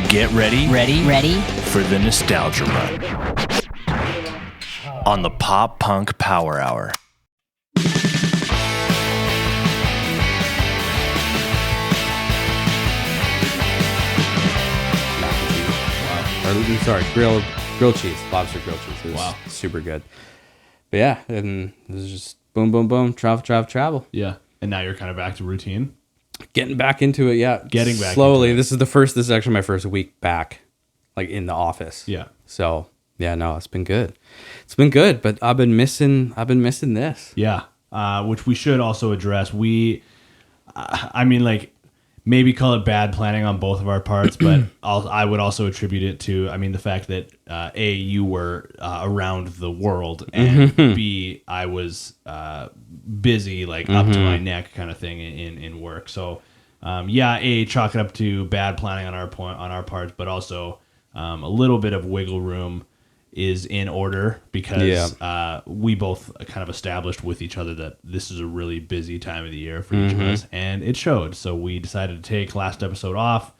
Get ready Ready for the Nostalgia Run on the Pop Punk Power Hour. Grilled cheese, lobster grilled cheese. It was super good. But yeah, and it was just boom, boom, boom, travel. Yeah. And now you're kind of back to routine. Getting back into it, yeah. Getting back slowly. into it. This is actually my first week back, like in the office. Yeah. So yeah, no, it's been good. It's been good, but I've been missing this. Yeah. Which we should also address. I mean, like, maybe call it bad planning on both of our parts, but I would also attribute it to, I mean, the fact that A, you were around the world, and B, I was busy, like up to my neck kind of thing in work. So, chalk it up to bad planning on our parts, but also a little bit of wiggle room is in order because we both kind of established with each other that this is a really busy time of the year for each of us, and it showed. So we decided to take last episode off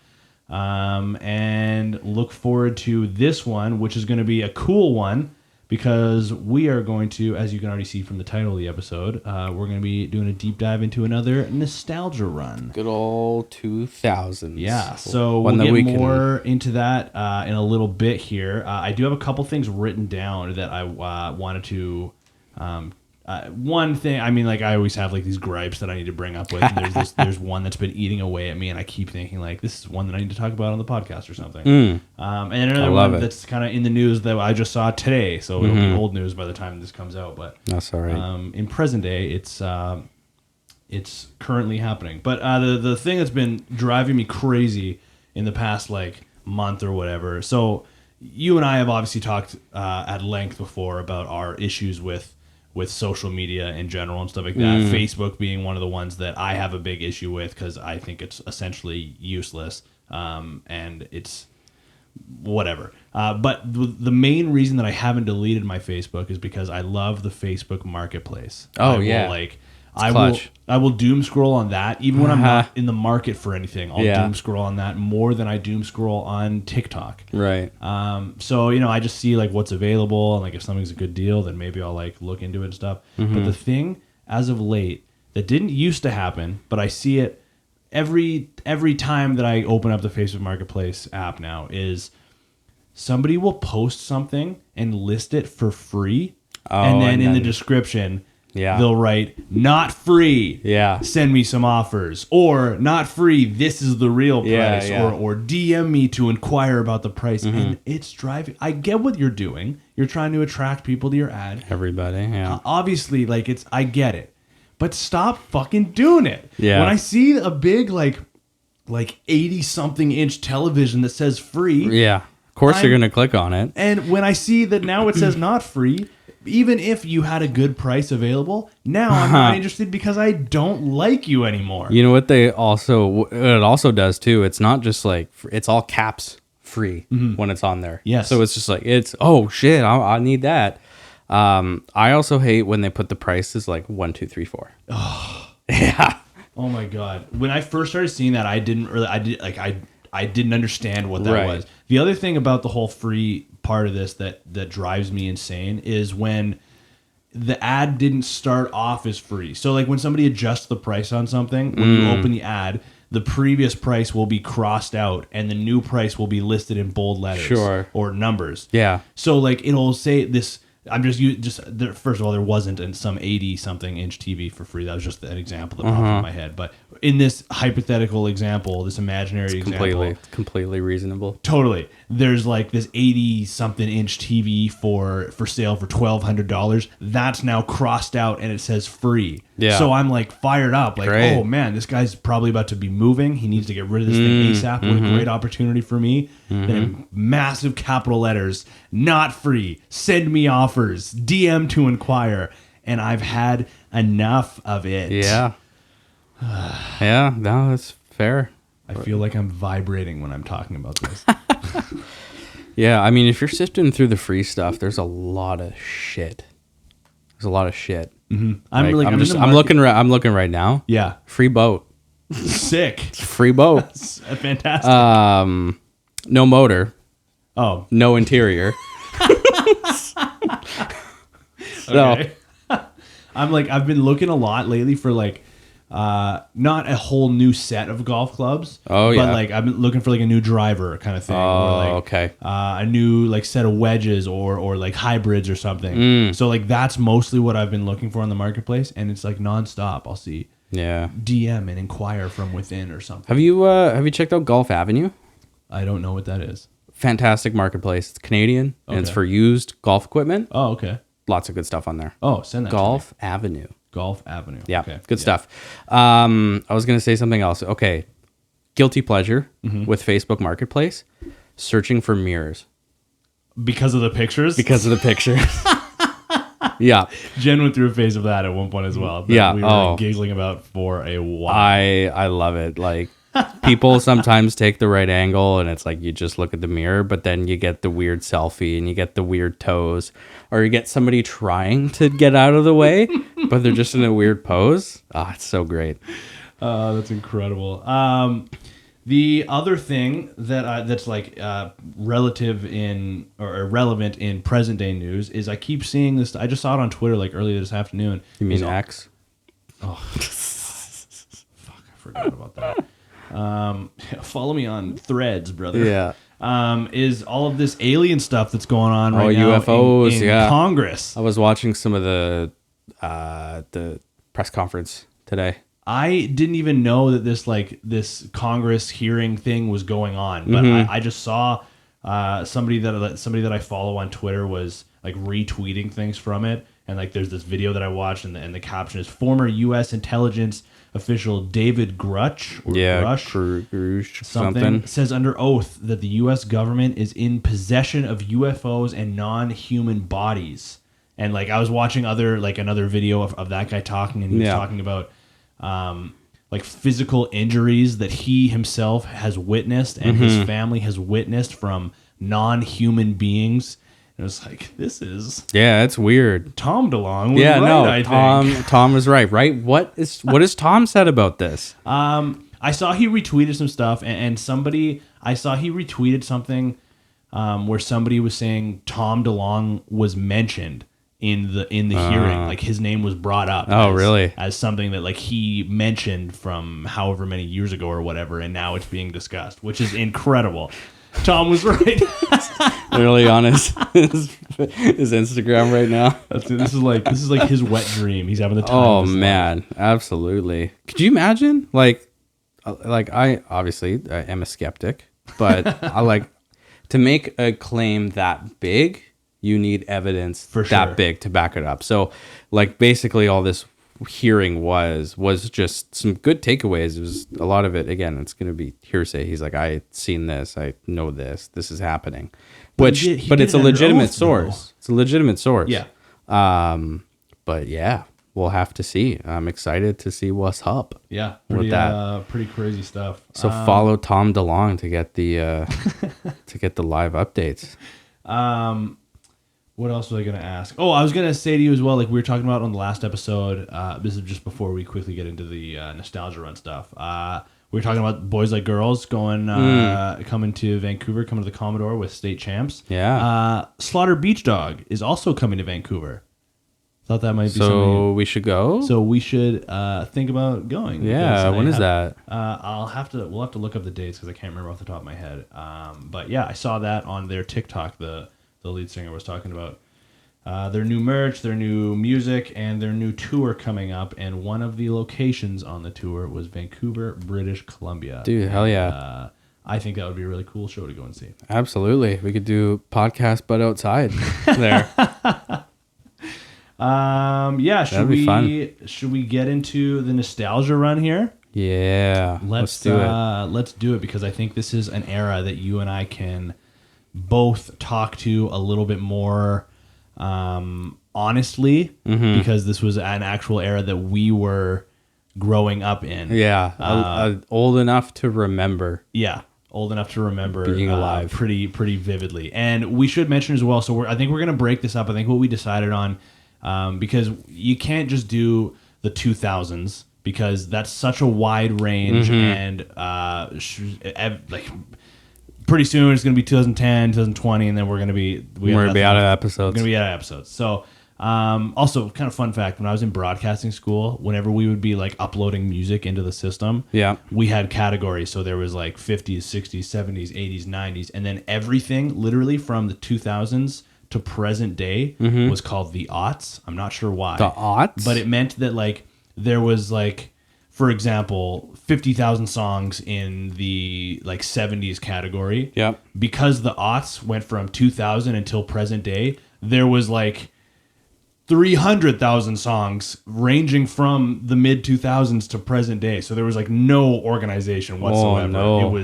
and look forward to this one, which is going to be a cool one because we are going to, as you can already see from the title of the episode, we're going to be doing a deep dive into another nostalgia run. Good old 2000s. Yeah, so we'll get more into that in a little bit here. I do have a couple things written down that I wanted to... one thing, I mean, like, I always have, like, these gripes that I need to bring up with. And there's one that's been eating away at me, and I keep thinking, like, this is one that I need to talk about on the podcast or something. And another one that's kind of in the news that I just saw today, so it'll be old news by the time this comes out. But that's all right. In present day, it's currently happening. But the thing that's been driving me crazy in the past, like, month or whatever. So you and I have obviously talked at length before about our issues with social media in general and stuff like that. Facebook being one of the ones that I have a big issue with because I think it's essentially useless and it's whatever. But the main reason that I haven't deleted my Facebook is because I love the Facebook Marketplace. I will doom scroll on that even when I'm not in the market for anything. I'll doom scroll on that more than I doom scroll on TikTok. Right. So, I just see like what's available and like if something's a good deal, then maybe I'll like look into it and stuff. But the thing as of late that didn't used to happen, but I see it every time that I open up the Facebook Marketplace app now is somebody will post something and list it for free. And then in the description, they'll write, not free. Send me some offers. Or not free. This is the real price. Or DM me to inquire about the price. And it's driving. I get what you're doing. You're trying to attract people to your ad. Everybody. Yeah. Obviously, like I get it. But stop fucking doing it. Yeah. When I see a big like 80 something inch television that says free. Yeah. Of course you're gonna click on it. And when I see that now it says not free. Even if you had a good price available, now I'm not interested because I don't like you anymore. You know what it also does too? It's not just like, it's all caps free when it's on there. Yes. So it's just like, oh shit, I need that. I also hate when they put the prices like 1, 2, 3, 4. Oh. Yeah. Oh my God. When I first started seeing that, I didn't understand what that was. The other thing about the whole free part of this that drives me insane is when the ad didn't start off as free. So like when somebody adjusts the price on something, when you open the ad, the previous price will be crossed out and the new price will be listed in bold letters or numbers. Yeah. So like it'll say this. I'm first of all, there wasn't some 80 something inch TV for free. That was just an example that popped in my head. But in this hypothetical example, this imaginary example, completely reasonable. Totally. There's like this 80 something inch TV for sale for $1,200. That's now crossed out and it says free. Yeah. So I'm like fired up. Like, great. Oh man, this guy's probably about to be moving. He needs to get rid of this thing ASAP. What a great opportunity for me. Then in massive capital letters, not free. Send me offers. DM to inquire. And I've had enough of it. Yeah. Yeah, no, that's fair. I feel like I'm vibrating when I'm talking about this. Yeah, I mean, if you're sifting through the free stuff, there's a lot of shit. Mm-hmm. I'm looking right now. Yeah. Free boat. Sick. Free boat. Fantastic. No motor, Oh, no interior. So, okay. I've been looking a lot lately for like, not a whole new set of golf clubs. Oh, yeah. But like I've been looking for like a new driver kind of thing. Oh, or like, okay. A new like set of wedges or like hybrids or something. Mm. So like that's mostly what I've been looking for in the marketplace, and it's like nonstop. I'll see yeah. DM and inquire from within or something. Have you checked out Golf Avenue? I don't know what that is. Fantastic marketplace. It's Canadian and it's Okay. for used golf equipment. Oh, okay. Lots of good stuff on there. Oh, send that. Golf Avenue. To me. Golf Avenue. Yeah, Okay. good Yeah. stuff. I was gonna say something else. Okay, guilty pleasure Mm-hmm. with Facebook Marketplace, searching for mirrors Because of the pictures. because of the pictures. Yeah, Jen went through a phase of that at one point as well. That Yeah, we were oh. giggling about for a while. I love it. Like people sometimes take the right angle, and it's like you just look at the mirror, but then you get the weird selfie, and you get the weird toes, or you get somebody trying to get out of the way, but they're just in a weird pose. Ah, it's so great. That's incredible. The other thing that that's like relative in or relevant in present day news is I keep seeing this. I just saw it on Twitter like earlier this afternoon. You mean Is- X? I forgot about that. Follow me on Threads, brother. Yeah. Is all of this alien stuff that's going on right Oh, now UFOs, in yeah. Congress. I was watching some of the press conference today. I didn't even know that this Congress hearing thing was going on, but Mm-hmm. I just saw somebody that I follow on Twitter was like retweeting things from it, and like there's this video that I watched, and the caption is former U.S. intelligence official David Grush or Grush something. says under oath that the U.S. government is in possession of UFOs and non-human bodies. And like I was watching another video of that guy talking, and he was Yeah. talking about like physical injuries that he himself has witnessed and Mm-hmm. his family has witnessed from non-human beings. And it was like, this is Yeah, it's weird. Tom DeLonge. Was Yeah, right, no, I think. Tom was right. Right? What is Tom said about this? I saw he retweeted some stuff, and somebody I saw he retweeted something where somebody was saying Tom DeLonge was mentioned in the hearing, like his name was brought up. Oh, really? As something that like he mentioned from however many years ago or whatever, and now it's being discussed, which is incredible. Tom was right. Literally on his Instagram right now. This is like his wet dream. He's having the time. Oh of his life. man, absolutely. Could you imagine? Like I obviously I am a skeptic, but I like to make a claim that big. You need evidence For that sure. big to back it up. So, like basically, all this hearing was just some good takeaways. It was a lot of it. Again, it's going to be hearsay. He's like, I seen this. I know this. This is happening. But he did But it's it a under legitimate oath, though. source. It's a legitimate source. Yeah. But yeah, we'll have to see. I'm excited to see what's up. Yeah. With Pretty, that. pretty crazy stuff. So follow Tom DeLonge to get the to get the live updates. What else was I going to ask? Oh, I was going to say to you as well, like we were talking about on the last episode. This is just before we quickly get into the nostalgia run stuff. We were talking about Boys Like Girls coming to Vancouver, coming to the Commodore with state champs. Yeah. Slaughter Beach Dog is also coming to Vancouver. Thought that might be something. So we should go. So we should think about going. Yeah, because when I is have- that? We'll have to look up the dates because I can't remember off the top of my head. But yeah, I saw that on their TikTok. The lead singer was talking about their new merch, their new music, and their new tour coming up. And one of the locations on the tour was Vancouver, British Columbia. Dude, hell yeah. I think that would be a really cool show to go and see. Absolutely. We could do podcast but outside there. Yeah, should That'd be we fun. should we get into the nostalgia run here? Yeah. Let's do it. Let's do it because I think this is an era that you and I can both talk to a little bit more honestly Mm-hmm. because this was an actual era that we were growing up in. Yeah. Old enough to remember. Yeah, old enough to remember Being alive. pretty vividly. And we should mention as well. So I think we're gonna break this up. I think what we decided on because you can't just do the 2000s because that's such a wide range Mm-hmm. and like pretty soon it's going to be 2010, 2020, and then we're going to be out of episodes. We're going to be out of episodes. So, also kind of fun fact, when I was in broadcasting school, whenever we would be like uploading music into the system, Yeah. we had categories. So there was like 50s, 60s, 70s, 80s, 90s, and then everything literally from the 2000s to present day was called the aughts. I'm not sure why. The aughts? But it meant that like there was like, for example, 50,000 songs in the like 70s category. Yep. Because the aughts went from 2000 until present day, there was like 300,000 songs ranging from the mid 2000s to present day. So there was like no organization whatsoever. no.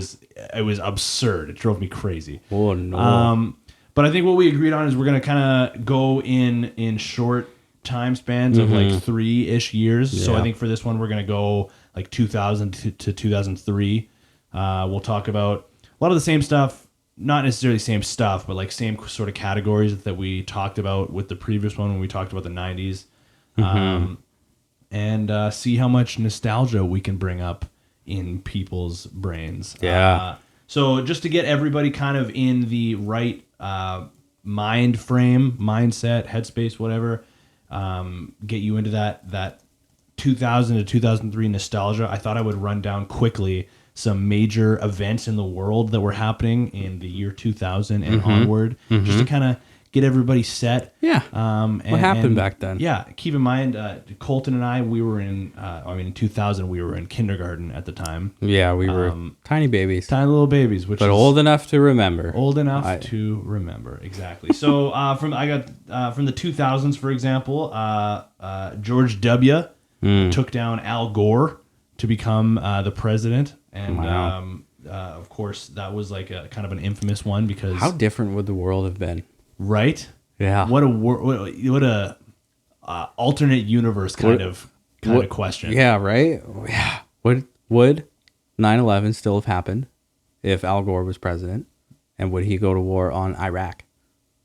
It was absurd. It drove me crazy. Oh no. But I think what we agreed on is we're going to kind of go in short time spans of like 3-ish years. So I Yeah. think for this one, we're going to go like 2000 to 2003. We'll talk about a lot of the same stuff, not necessarily same stuff, but like same sort of categories that we talked about with the previous one when we talked about the 90s. And see how much nostalgia we can bring up in people's brains. Yeah. So just to get everybody kind of in the right mind frame, mindset, headspace, whatever, get you into that 2000 to 2003 nostalgia, I thought I would run down quickly some major events in the world that were happening in the year 2000 and onward, just to kind of get everybody set. Yeah. What happened back then? Yeah. Keep in mind, Colton and I, we were in 2000, we were in kindergarten at the time. Yeah, we were tiny babies, Tiny little babies, which but is old enough to remember. old enough to remember. Exactly. So from the 2000s, for example, George W. took down Al Gore to become the president. And Wow. of course, that was like a kind of an infamous one because How different would the world have been? right? Yeah. What a alternate universe kind of question. Yeah, right? Yeah. Would 9/11 still have happened if Al Gore was president? And would he go to war on Iraq?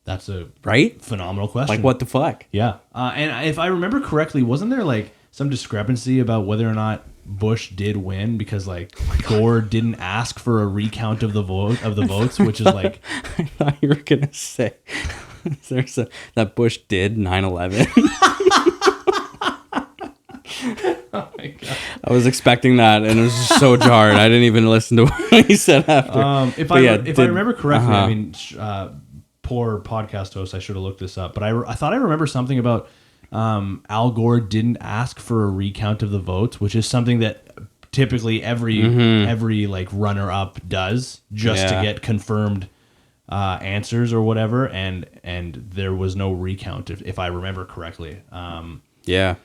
That's a Right? phenomenal question. Like, what the fuck? Yeah. And if I remember correctly, wasn't there like some discrepancy about whether or not Bush did win because like Gore didn't ask for a recount of the votes, which is like I thought you were going to say that Bush did 9/11. oh my God. I was expecting that, and it was just so jarred. I didn't even listen to what he said after. If But I yeah, remember correctly, uh-huh. I mean, poor podcast host, I should have looked this up, but I thought I remember something about Al Gore didn't ask for a recount of the votes, which is something that typically every like runner up does just to Yeah. get confirmed answers or whatever, and there was no recount if I remember correctly. Yeah.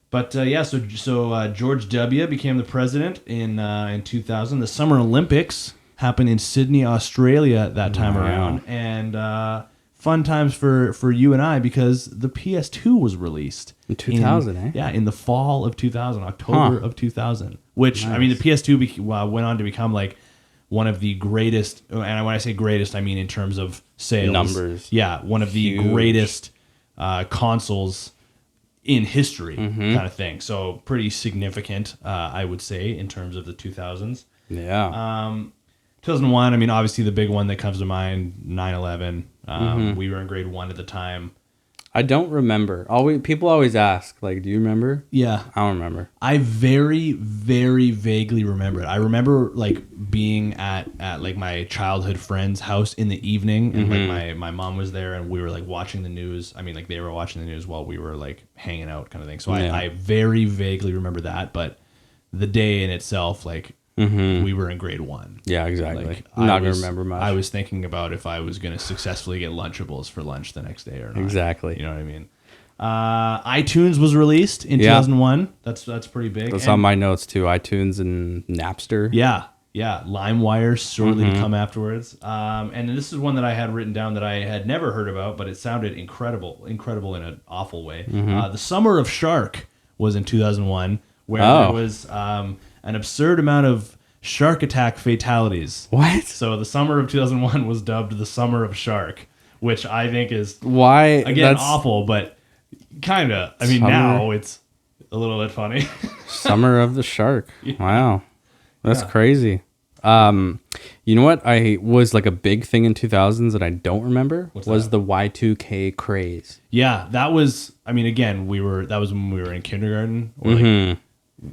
But so George W. became the president in 2000. The Summer Olympics happened in Sydney, Australia at that time around, and fun times for you and I because the PS2 was released In 2000, eh? Yeah, in the fall of 2000, October of 2000. Which I mean, the PS2 went on to become like one of the greatest, and when I say greatest, I mean in terms of sales Numbers. Yeah, one of the Huge. greatest consoles in history, kind of thing. So pretty significant, I would say, in terms of the 2000s. Yeah. 2001, I mean, obviously the big one that comes to mind, 9/11. We were in grade 1 at the time. I don't remember. People always ask, like, do you remember? Yeah. I don't remember. I very, very vaguely remember it. I remember like being at like my childhood friend's house in the evening, and like my mom was there, and we were like watching the news. I mean, like they were watching the news while we were like hanging out, kind of thing. So Yeah. I very vaguely remember that, but the day in itself, like we were in grade 1. Yeah, exactly. Like, I'm not I going to was- remember much. I was thinking about if I was going to successfully get Lunchables for lunch the next day or not. Exactly. You know what I mean? iTunes was released in 2001. That's pretty big. That's And- on my notes, too. iTunes and Napster. Yeah. LimeWire shortly to come afterwards. And this is one that I had written down that I had never heard about, but it sounded incredible in an awful way. The Summer of Shark was in 2001, where there was an absurd amount of shark attack fatalities. What? So the summer of 2001 was dubbed the Summer of Shark, which I think is, Why? again, That's awful, but kind of. I mean, Summer- now it's a little bit funny. Summer of the Shark. Wow. That's Yeah. crazy. You know what? I was like a big thing in 2000s that I don't remember was that? the Y2K craze. Yeah, that was. I mean, again, that was when we were in kindergarten. Or like,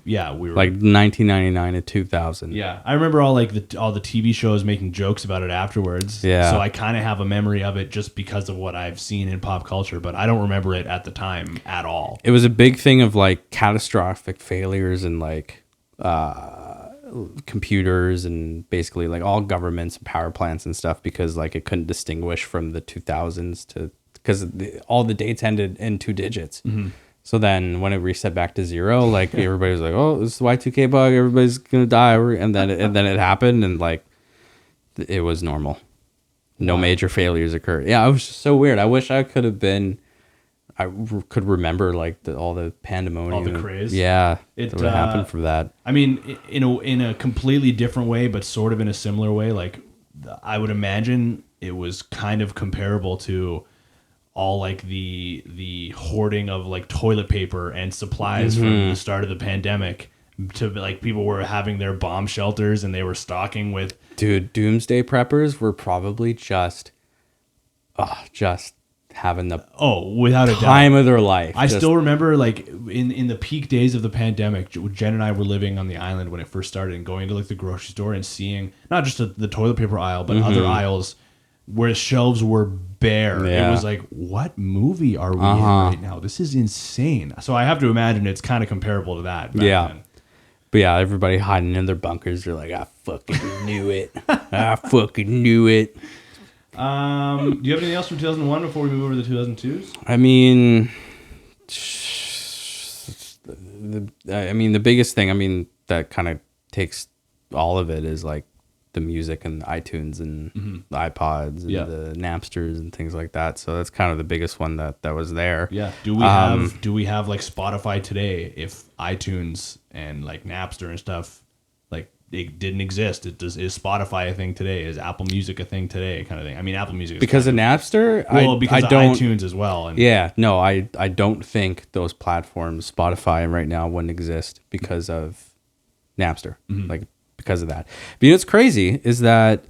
yeah, we were Like 1999 to 2000. Yeah, I remember all the TV shows making jokes about it afterwards. Yeah. So I kind of have a memory of it just because of what I've seen in pop culture, but I don't remember it at the time at all. It was a big thing of like catastrophic failures and like computers and basically like all governments and power plants and stuff because like it couldn't distinguish from the 2000s to because all the dates ended in 2 digits. So then when it reset back to 0, like everybody was like, oh, this is Y2K bug, everybody's gonna die, and then it happened and like it was normal. No major failures occurred. Yeah, it was just so weird. I wish I could have been could remember like all the pandemonium, All the craze? Yeah, It, that would happen from that. I mean, in a completely different way, but sort of in a similar way. Like, I would imagine it was kind of comparable to all like the hoarding of like toilet paper and supplies from the start of the pandemic. To like people were having their bomb shelters and they were stocking with. Dude, doomsday preppers were probably just having the Without a doubt. time of their life. I still remember, like, in the peak days of the pandemic, Jen and I were living on the island when it first started and going to, like, the grocery store and seeing not just the toilet paper aisle, but other aisles where shelves were bare. Yeah. It was like, what movie are we in right now? This is insane. So I have to imagine it's kind of comparable to that. back Yeah. then. But yeah, everybody hiding in their bunkers. They're like, I fucking knew it. I fucking knew it. Do you have anything else from 2001 before we move over to the 2002s? I mean, the biggest thing, that kind of takes all of it is like the music and iTunes and the iPods and the Napsters and things like that. So that's kind of the biggest one that was there. Yeah. Do we have like Spotify today if iTunes and like Napster and stuff like it didn't exist? Is Spotify a thing today? Is Apple Music a thing today? Kind of thing. I mean, Apple Music is Because of Napster? because I of don't, iTunes as well. And Yeah, no, I don't think those platforms, Spotify right now, wouldn't exist because of Napster, like because of that. But you know what's crazy is that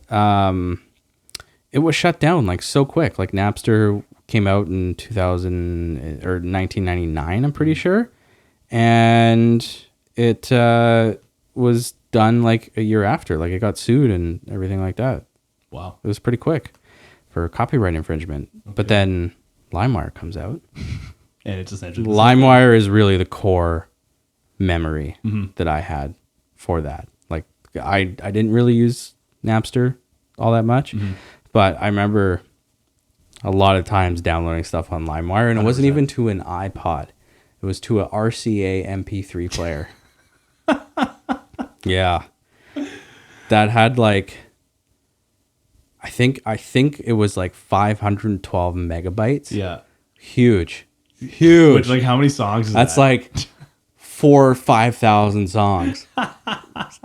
it was shut down like so quick. Like Napster came out in 2000 or 1999, I'm pretty sure, and it was done like a year after. Like it got sued and everything like that. wow. It was pretty quick for copyright infringement. But then LimeWire comes out. And it's essentially LimeWire is really the core memory that I had for that. Like I didn't really use Napster all that much, but I remember a lot of times downloading stuff on LimeWire, and it wasn't 100%. even to an iPod. It was to a RCA MP3 player. Yeah. That had like I think it was like 512 megabytes. Yeah. Huge. Which like how many songs is That's that? like 4,000 or 5,000 songs.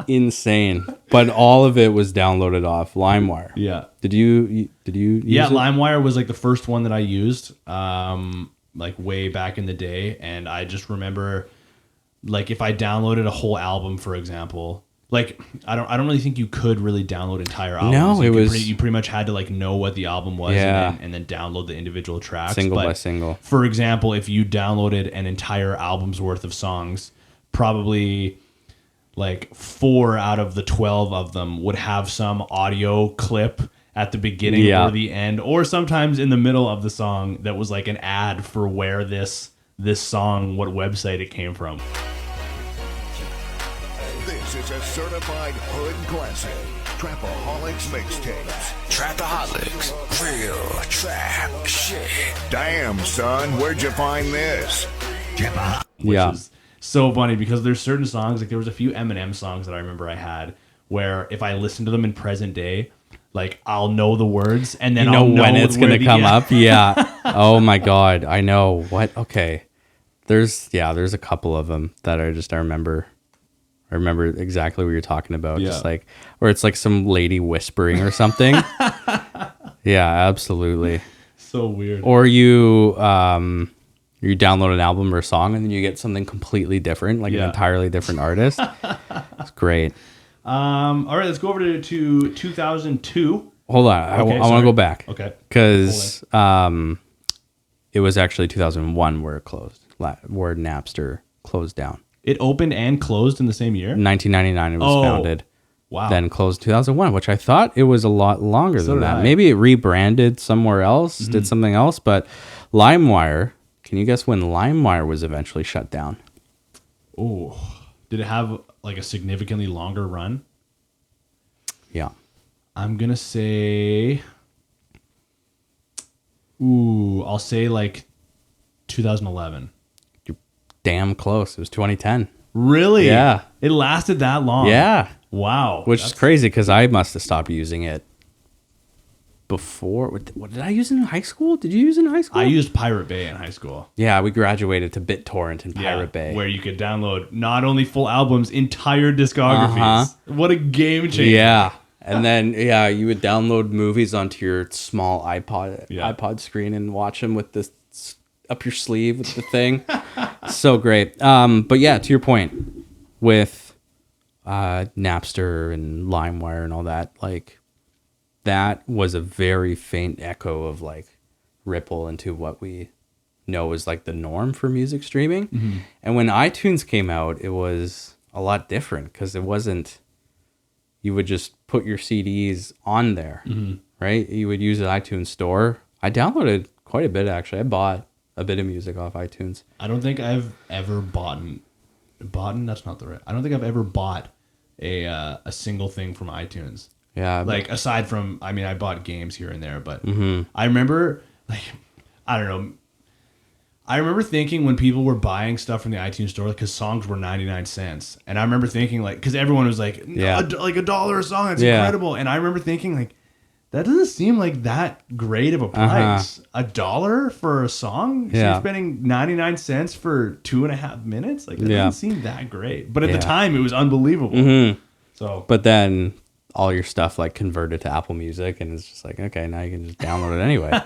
Insane. But all of it was downloaded off LimeWire. Yeah. Did you use Yeah, it? LimeWire was like the first one that I used, like way back in the day, and I just remember, like, if I downloaded a whole album, for example, like I don't really think you could really download entire albums. No, you it could was- you pretty much had to like know what the album was, Yeah. and then download the individual tracks Single But by single. For example, if you downloaded an entire album's worth of songs, probably like 4 out of the 12 of them would have some audio clip at the beginning Yeah. or the end, or sometimes in the middle of the song that was like an ad for where this song, what website it came from. This is a certified hood classic. Trapaholics mixtapes. Trapaholics, real trap shit. Damn, son, where'd you find this? Which Yeah. is so funny because there's certain songs, like there was a few Eminem songs that I remember I had where if I listen to them in present day, like I'll know the words and then You know I'll know when it's where going to the- come yeah. up? Yeah. Oh my God. I know. What? Okay. There's a couple of them that I remember. I remember exactly what you're talking about. Yeah. Just like, or it's like some lady whispering or something. Yeah, absolutely. So weird. Or you download an album or a song and then you get something completely different, like an Yeah. entirely different artist. It's great. All right, let's go over to 2002. Hold on. I Okay, want to sorry. go back. Okay. Because it was actually 2001 where it closed, where Napster closed down. It opened and closed in the same year? 1999 it was founded. Wow. Then closed 2001, which I thought it was a lot longer So than did that. I. Maybe it rebranded somewhere else, did something else. But LimeWire, can you guess when LimeWire was eventually shut down? Oh, did it have like a significantly longer run? Yeah. I'm going to say, I'll say like 2011. You're damn close. It was 2010. Really? Yeah. It lasted that long? Yeah. Wow. Which is crazy because I must have stopped using it before. What did I use in high school? Did you use it in high school? I used Pirate Bay in high school. Yeah, we graduated to BitTorrent and Pirate Bay. Where you could download not only full albums, entire discographies. What a game changer. Yeah. And then, you would download movies onto your small Yeah. iPod screen and watch them with this up your sleeve with the thing. So great. But yeah, to your point, with Napster and LimeWire and all that, like, that was a very faint echo of, like, ripple into what we know is, like, the norm for music streaming. Mm-hmm. And when iTunes came out, it was a lot different because it wasn't... You would just put your CDs on there, right? You would use an iTunes store. I downloaded quite a bit, actually. I bought a bit of music off iTunes. I don't think I've ever bought. That's not the right. I don't think I've ever bought a single thing from iTunes. Yeah. Like aside from, I mean, I bought games here and there, but I remember, like, I don't know. I remember thinking when people were buying stuff from the iTunes store, because songs were 99 cents, and I remember thinking, like, because everyone was like, Yeah. like $1 a song, that's Yeah. incredible, and I remember thinking, like, that doesn't seem like that great of a price. $1 for a song? So Yeah. you're spending 99 cents for 2.5 minutes? Like, that Yeah. doesn't seem that great. But at Yeah. the time, it was unbelievable. So, But then all your stuff, like, converted to Apple Music, and it's just like, okay, now you can just download it anyway.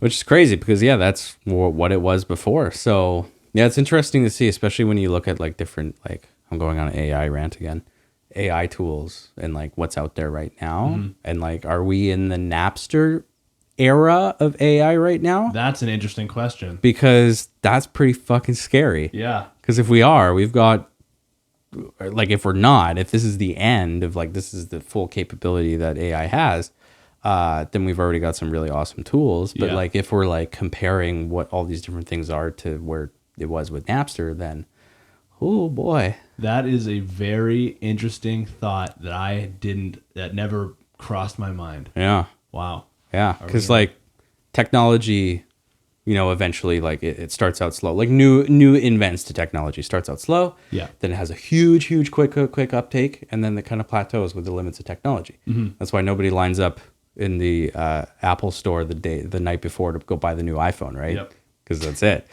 Which is crazy because, yeah, that's what it was before. So, yeah, it's interesting to see, especially when you look at, like, different, like, I'm going on an AI rant again, AI tools and, like, what's out there right now. And, like, are we in the Napster era of AI right now? that's an interesting question. Because that's pretty fucking scary. Yeah. Because if we are, we've got, like, if we're not, if this is the end of, like, this is the full capability that AI has, then we've already got some really awesome tools. But, Yeah. like, if we're, like, comparing what all these different things are to where it was with Napster, then, oh boy. That is a very interesting thought that never crossed my mind. Yeah. Wow. Yeah. Because, like, technology, you know, eventually, like, it starts out slow. Like, new invents to technology starts out slow. Yeah. Then it has a huge, quick uptake, and then it kind of plateaus with the limits of technology. That's why nobody lines up in the Apple store the night before to go buy the new iPhone, right? Yep. Because that's it.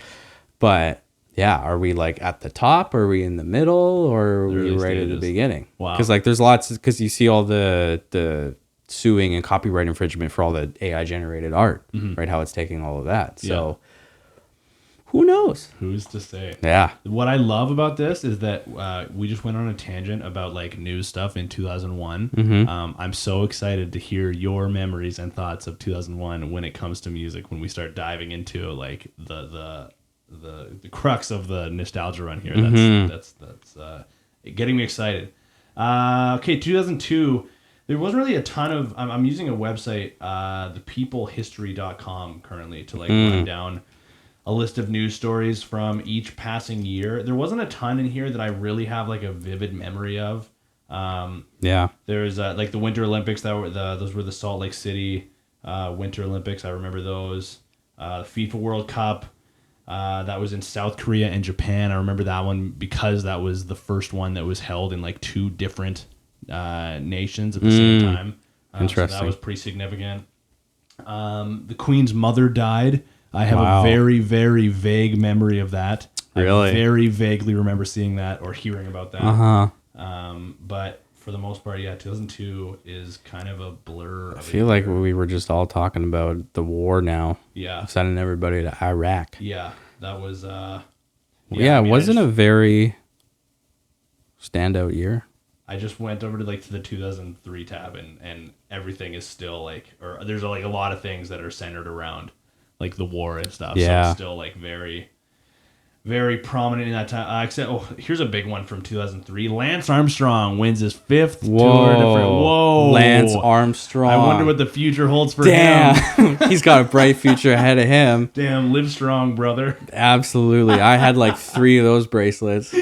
But yeah, are we, like, at the top? Are we in the middle? Or are we Early right at the stages. beginning? Wow. Because, like, there's lots, because you see all the suing and copyright infringement for all the AI generated art, right? How it's taking all of that. So who knows? Who's to say? Yeah. What I love about this is that we just went on a tangent about, like, news stuff in 2001. I'm so excited to hear your memories and thoughts of 2001 when it comes to music, when we start diving into, like, the crux of the nostalgia run here. That's getting me excited. Okay, 2002. There wasn't really a ton of. I'm using a website, thepeoplehistory.com currently to, like, run down a list of news stories from each passing year. There wasn't a ton in here that I really have, like, a vivid memory of. Yeah. There's like the Winter Olympics those were the Salt Lake City Winter Olympics. I remember those. FIFA World Cup. That was in South Korea and Japan. I remember that one because that was the first one that was held in, like, two different nations at the same time. So Interesting. that was pretty significant. The Queen's mother died. I have Wow. a very, very vague memory of that. Really? I very vaguely remember seeing that or hearing about that. But for the most part, yeah, 2002 is kind of a blur. I feel like we were just all talking about the war now. Yeah. Sending everybody to Iraq. Yeah, that was. Yeah, I it mean, wasn't I a very standout year. I just went over to the 2003 tab, and everything is still like, or there's like a lot of things that are centered around like the war and stuff. Yeah. So it's still like very, very prominent in that time. Except, here's a big one from 2003. Lance Armstrong wins his 5th Tour de France. Whoa. Lance Armstrong. I wonder what the future holds for him. Damn. He's got a bright future ahead of him. Damn, live strong, brother. Absolutely. I had like 3 of those bracelets.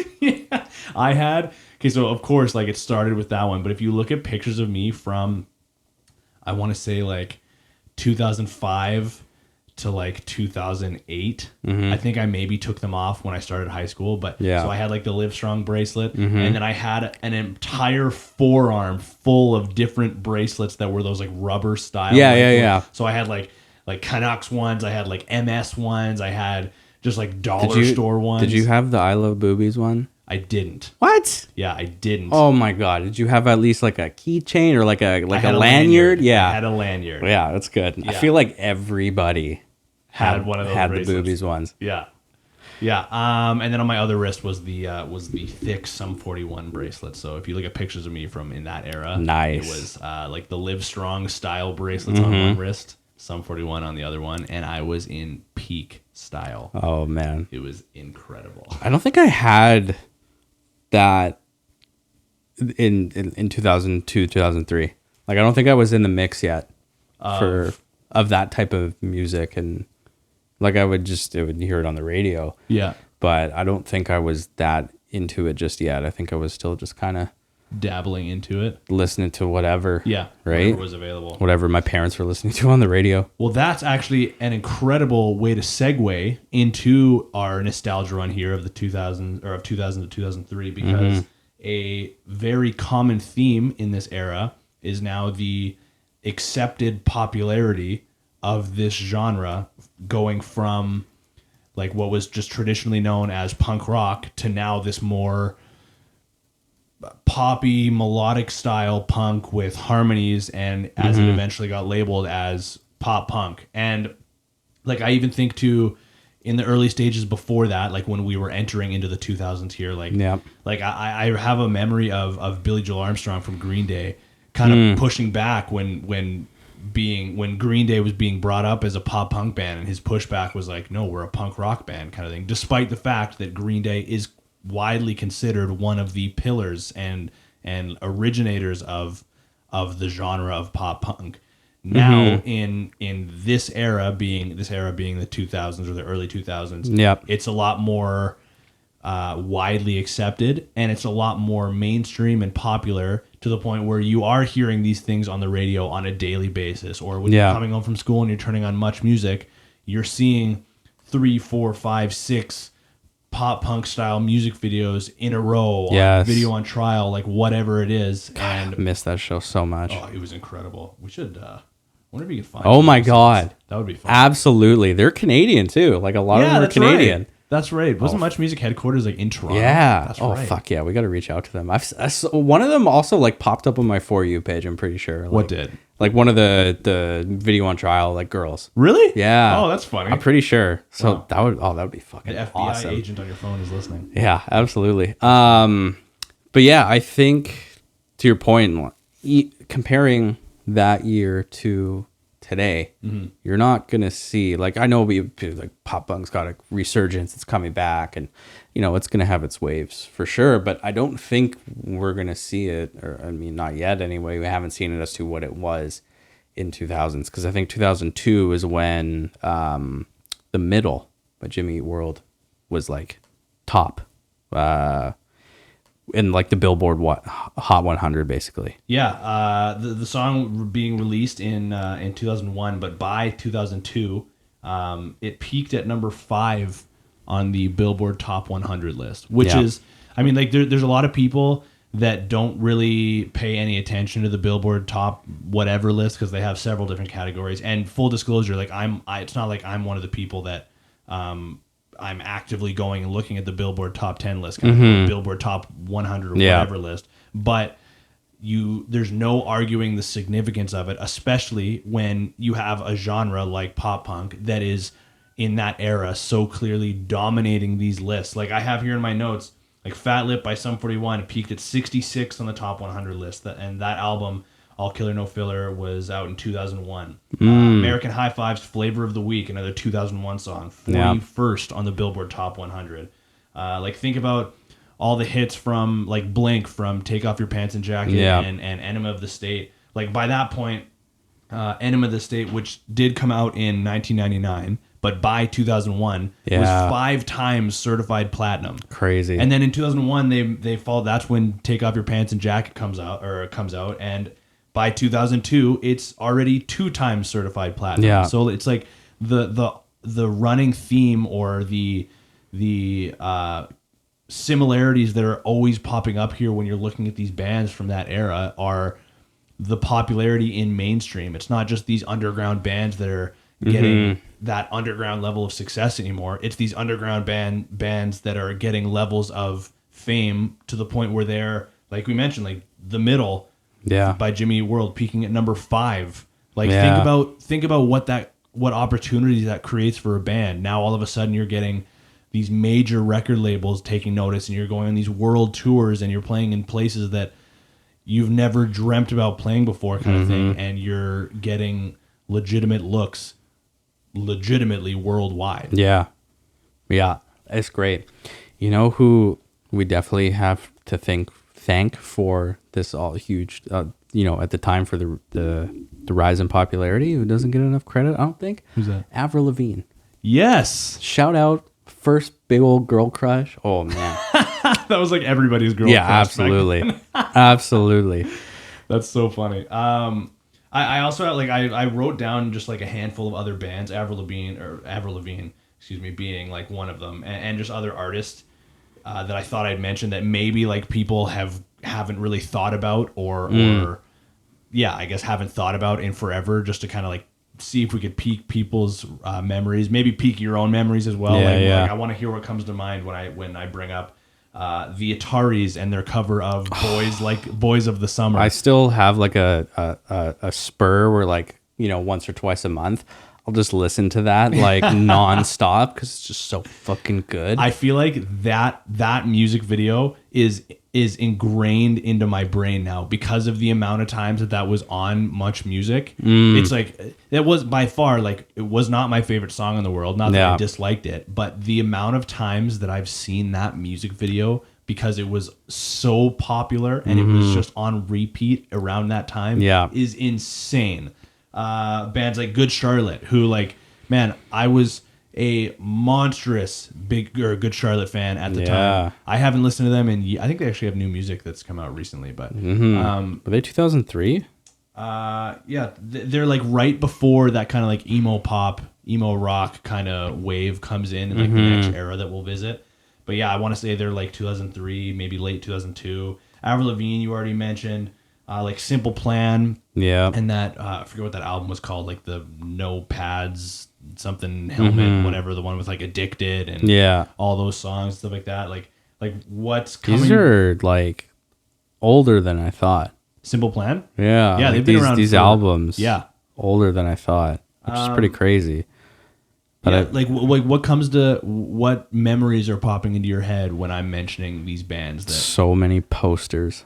I had, okay, so of course, like it started with that one, but if you look at pictures of me from, I want to say like 2005 to like 2008, I think I maybe took them off when I started high school, but Yeah. so I had like the Live Strong bracelet, and then I had an entire forearm full of different bracelets that were those like rubber style. Yeah, like, yeah, yeah. So I had like Canucks ones, I had like MS ones, I had just like dollar store ones. Did you have the I Love Boobies one? I didn't. What? Yeah, I didn't. Oh my god! Did you have at least like a keychain or like I a had lanyard? Yeah, I had a lanyard. yeah, that's good. I Yeah. feel like everybody Had one of those had the bracelets. boobies ones. Yeah. Yeah. And then on my other wrist was the thick Sum 41 bracelet. So if you look at pictures of me from in that era, Nice. it was like the Live Strong style bracelets on one wrist, Sum 41 on the other one, and I was in peak style. Oh man, It was incredible. I don't think I had that in 2002 2003. Like I don't think I was in the mix yet of that type of music, and like I would hear it on the radio. Yeah. But I don't think I was that into it just yet. I think I was still just kind of Dabbling into it. listening to whatever. Yeah. Right? Whatever was available. Whatever my parents were listening to on the radio. Well, that's actually an incredible way to segue into our nostalgia run here of the 2000 or of 2000 to 2003, because a very common theme in this era is now the accepted popularity of this genre going from like what was just traditionally known as punk rock to now this more poppy melodic style punk with harmonies, and as it eventually got labeled as pop punk. And like I even think too in the early stages before that, like when we were entering into the 2000s here, like Yep. like I have a memory of Billy Joel Armstrong from Green Day kind of pushing back when Green Day was being brought up as a pop punk band, and his pushback was like, no, we're a punk rock band kind of thing, despite the fact that Green Day is widely considered one of the pillars and originators of the genre of pop punk. Now in this era being the 2000s or the early 2000s, Yep. it's a lot more widely accepted, and it's a lot more mainstream and popular to the point where you are hearing these things on the radio on a daily basis, or when Yeah. you're coming home from school and you're turning on Much Music, you're seeing 3, 4, 5, 6 pop punk style music videos in a row, Yes. on Video on Trial, like whatever it is. And I missed that show so much. oh, it was incredible. We should wonder if we could find Oh my those. God. That would be fun. Absolutely. They're Canadian too. Like a lot of them are that's Canadian. right. That's right. Wasn't Much Music headquarters like in Toronto? Yeah. That's Oh right. fuck yeah. We got to reach out to them. One of them also like popped up on my For You page. I'm pretty sure. Like, What did? Like one of the Video on Trial like girls. Really? Yeah. Oh, that's funny. I'm pretty sure. So Wow. that would be fucking The FBI awesome. agent on your phone is listening. Yeah, absolutely. But yeah, I think to your point, comparing that year to today, you're not gonna see like I know like pop punk's got a resurgence, it's coming back, and you know it's gonna have its waves for sure. But I don't think we're gonna see it, or I mean, not yet anyway. We haven't seen it as to what it was in 2000s, because I think 2002 is when The Middle by Jimmy Eat World was like top in like the Billboard Hot 100 basically. Yeah, the song being released in 2001, but by 2002, it peaked at number 5 on the Billboard Top 100 list, which Yeah. is, I mean, like there's a lot of people that don't really pay any attention to the Billboard Top whatever list because they have several different categories. And full disclosure, like it's not like I'm one of the people that I'm actively going and looking at the Billboard Top 10 list, kind of Billboard Top 100 or Yeah. whatever list, but there's no arguing the significance of it, especially when you have a genre like pop punk that is in that era so clearly dominating these lists. Like I have here in my notes, Like Fat Lip by Sum 41 peaked at 66 on the top 100 list. And that album, All Killer No Filler, was out in 2001. American High Five's Flavor of the Week, another 2001 song, 41st on the Billboard Top 100. Like think about all the hits from like Blink, from Take Off Your Pants and Jacket and Enema of the State. Like by that point, Enema of the State, which did come out in 1999, but by 2001 was 5 times certified platinum. Crazy. And then in 2001 they followed. That's when Take Off Your Pants and Jacket comes out, and by 2002 it's already 2 times certified platinum. Yeah. So it's like the running theme, or the similarities that are always popping up here when you're looking at these bands from that era are the popularity in mainstream. It's not just these underground bands that are getting that underground level of success anymore. It's these underground bands that are getting levels of fame to the point where they're, like we mentioned, like The Middle by Jimmy Eat World peaking at number 5. Like think about what opportunities that creates for a band. Now all of a sudden you're getting these major record labels taking notice, and you're going on these world tours, and you're playing in places that you've never dreamt about playing before, kind of thing, and you're getting legitimate looks legitimately worldwide. Yeah, it's great. You know who we definitely have to thank for this all huge at the time for the rise in popularity, who doesn't get enough credit, I don't think. Who's that? Avril Lavigne. Yes. Shout out, first big old girl crush. Oh man. That was like everybody's girl crush. Absolutely. Absolutely. That's so funny. I also I wrote down just like a handful of other bands, Avril Lavigne, being like one of them, and just other artists that I thought I'd mention that maybe like people haven't really thought about or I guess haven't thought about in forever, just to kind of like see if we could pique people's memories, maybe pique your own memories as well. Like I want to hear what comes to mind when I bring up the Ataris and their cover of Boys of the Summer. I still have like a spur where, like, once or twice a month I'll just listen to that like nonstop because it's just so fucking good. I feel like that music video is ingrained into my brain now because of the amount of times that was on Much Music. It's like, it was by far, like, it was not my favorite song in the world. Not that I disliked it, but the amount of times that I've seen that music video because it was so popular and it was just on repeat around that time is insane. Bands like Good Charlotte, who, like, man, I was a monstrous Good Charlotte fan at the time. I haven't listened to them I think they actually have new music that's come out recently, but were they 2003? They're like right before that kind of like emo rock kind of wave comes in like the next era that we'll visit. But yeah, I want to say they're like 2003, maybe late 2002. Avril Lavigne, you already mentioned. Like Simple Plan, and that I forget what that album was called, like the No Pads something Helmet, whatever, the one with like Addicted and all those songs, stuff like that. Like what's coming? These are like older than I thought. Simple Plan, yeah, like they've been around. These albums, older than I thought, which is pretty crazy. But what comes to what memories are popping into your head when I'm mentioning these bands? So many posters.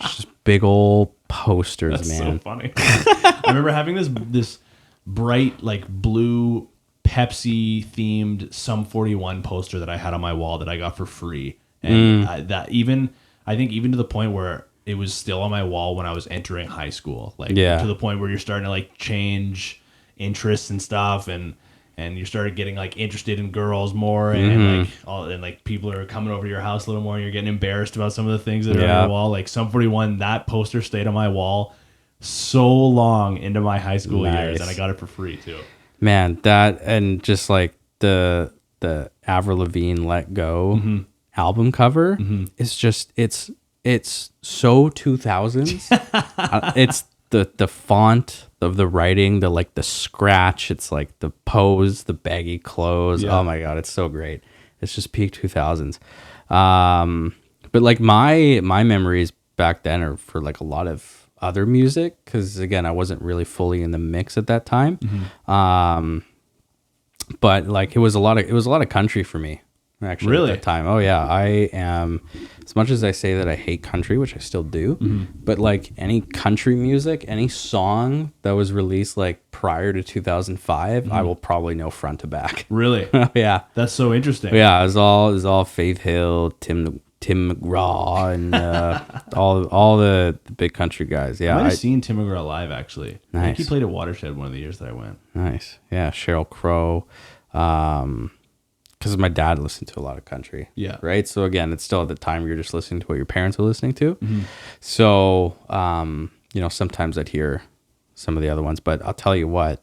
Just big old posters. That's man. So funny. I remember having this bright like blue Pepsi themed Sum 41 poster that I had on my wall that I got for free, and I think even to the point where it was still on my wall when I was entering high school, like to the point where you're starting to like change interests and stuff, and you started getting like interested in girls more, and like people are coming over to your house a little more, and you're getting embarrassed about some of the things that are on your wall. Like Sum 41, that poster stayed on my wall so long into my high school years, and I got it for free too. Man, that, and just like the Avril Lavigne Let Go album cover is just it's so 2000s. It's the font of the writing, the scratch, it's like the pose, the baggy clothes. Oh my god, it's so great. It's just peak 2000s. But like my memories back then are for like a lot of other music, because again, I wasn't really fully in the mix at that time. But like it was a lot of country for me. actually Really? at that time. Oh yeah, I am. As much as I say that I hate country, which I still do, but like any country music, any song that was released like prior to 2005, I will probably know front to back. Really? Yeah, That's so interesting. yeah. It was all Faith Hill, Tim McGraw, and all the big country guys. I Yeah, might have seen Tim McGraw live, actually. I think he Nice. played at Watershed one of the years that I went. nice. Yeah, Sheryl Crow. Because my dad listened to a lot of country. Yeah. Right. So again, it's still at the time you're just listening to what your parents were listening to. So, sometimes I'd hear some of the other ones, but I'll tell you what,